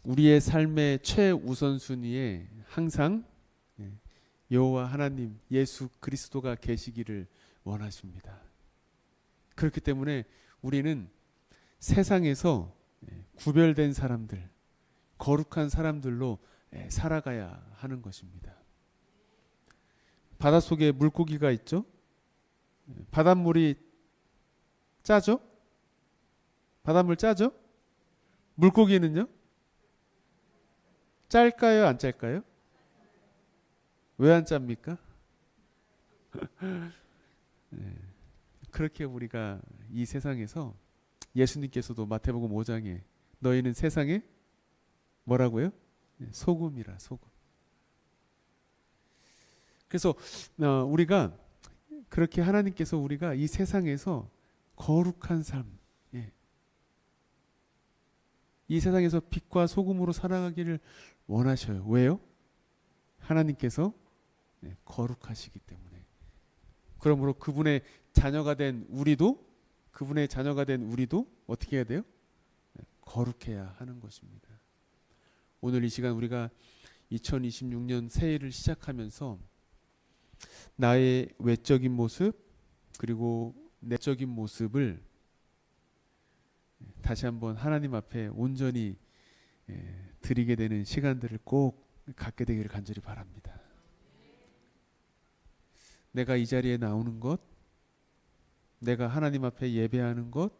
우리의 삶의 최우선순위에 항상 여호와 하나님 예수 그리스도가 계시기를 원하십니다. 그렇기 때문에 우리는 세상에서 구별된 사람들, 거룩한 사람들로 살아가야 하는 것입니다. 바닷속에 물고기가 있죠? 바닷물이 짜죠? 바닷물 짜죠? 물고기는요? 짤까요? 안 짤까요? 왜 안 짭니까? 그렇게 우리가 이 세상에서 예수님께서도 마태복음 5장에 너희는 세상에 뭐라고요? 소금이라 소금. 그래서 우리가 그렇게 하나님께서 우리가 이 세상에서 거룩한 삶, 이 세상에서 빛과 소금으로 살아가기를 원하셔요. 왜요? 하나님께서 거룩하시기 때문에. 그러므로 그분의 자녀가 된 우리도 어떻게 해야 돼요? 거룩해야 하는 것입니다. 오늘 이 시간 우리가 2026년 새해를 시작하면서 나의 외적인 모습 그리고 내적인 모습을 다시 한번 하나님 앞에 온전히 드리게 되는 시간들을 꼭 갖게 되기를 간절히 바랍니다. 내가 이 자리에 나오는 것, 내가 하나님 앞에 예배하는 것,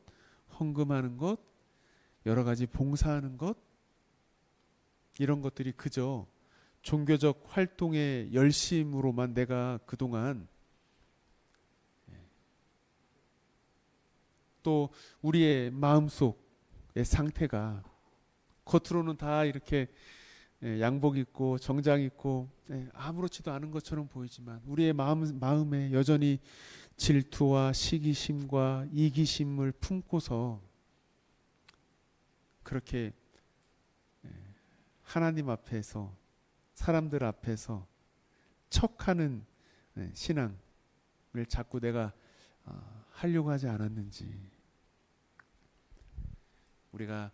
헌금하는 것, 여러 가지 봉사하는 것, 이런 것들이 그저 종교적 활동의 열심으로만 내가 그동안 또 우리의 마음속의 상태가 겉으로는 다 이렇게 양복 입고 정장 입고 아무렇지도 않은 것처럼 보이지만 우리의 마음에 여전히 질투와 시기심과 이기심을 품고서 그렇게 하나님 앞에서 사람들 앞에서 척하는 신앙을 자꾸 내가 하려고 하지 않았는지 우리가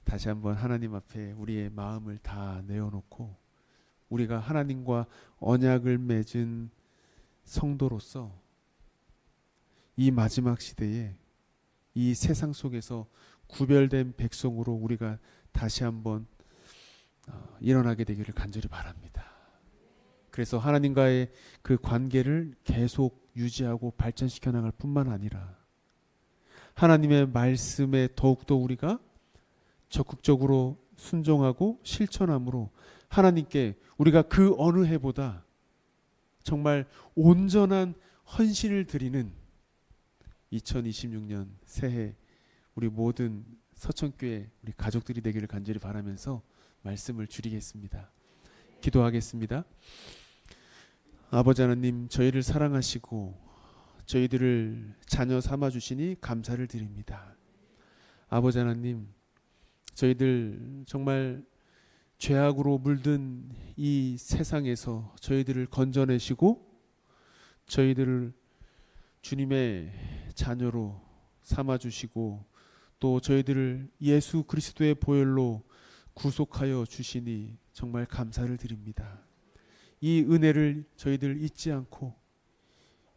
다시 한번 하나님 앞에 우리의 마음을 다 내어놓고 우리가 하나님과 언약을 맺은 성도로서 이 마지막 시대에 이 세상 속에서 구별된 백성으로 우리가 다시 한번 일어나게 되기를 간절히 바랍니다. 그래서 하나님과의 그 관계를 계속 유지하고 발전시켜 나갈 뿐만 아니라 하나님의 말씀에 더욱더 우리가 적극적으로 순종하고 실천함으로 하나님께 우리가 그 어느 해보다 정말 온전한 헌신을 드리는 2026년 새해 우리 모든 서천교회 우리 가족들이 되기를 간절히 바라면서 말씀을 줄이겠습니다. 기도하겠습니다. 아버지 하나님, 저희를 사랑하시고 저희들을 자녀 삼아 주시니 감사를 드립니다. 아버지 하나님, 저희들 정말 죄악으로 물든 이 세상에서 저희들을 건져내시고 저희들을 주님의 자녀로 삼아 주시고 또 저희들을 예수 그리스도의 보혈로 구속하여 주시니 정말 감사를 드립니다. 이 은혜를 저희들 잊지 않고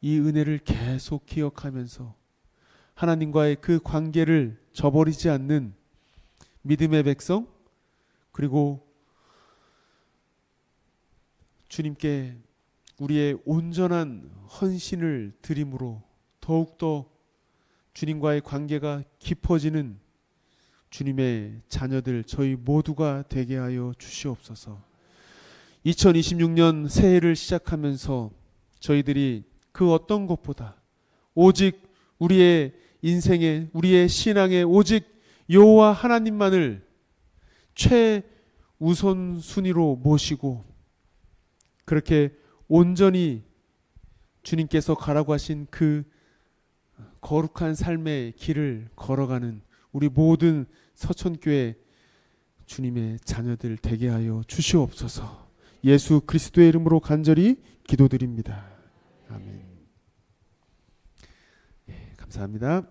이 은혜를 계속 기억하면서 하나님과의 그 관계를 저버리지 않는 믿음의 백성 그리고 주님께 우리의 온전한 헌신을 드림으로 더욱더 주님과의 관계가 깊어지는 주님의 자녀들 저희 모두가 되게 하여 주시옵소서. 2026년 새해를 시작하면서 저희들이 그 어떤 것보다 오직 우리의 인생에 우리의 신앙에 오직 여호와 하나님만을 최우선 순위로 모시고 그렇게 온전히 주님께서 가라고 하신 그 거룩한 삶의 길을 걸어가는 우리 모든 서천교회 주님의 자녀들 되게 하여 주시옵소서. 예수 그리스도의 이름으로 간절히 기도드립니다. 아멘. 감사합니다.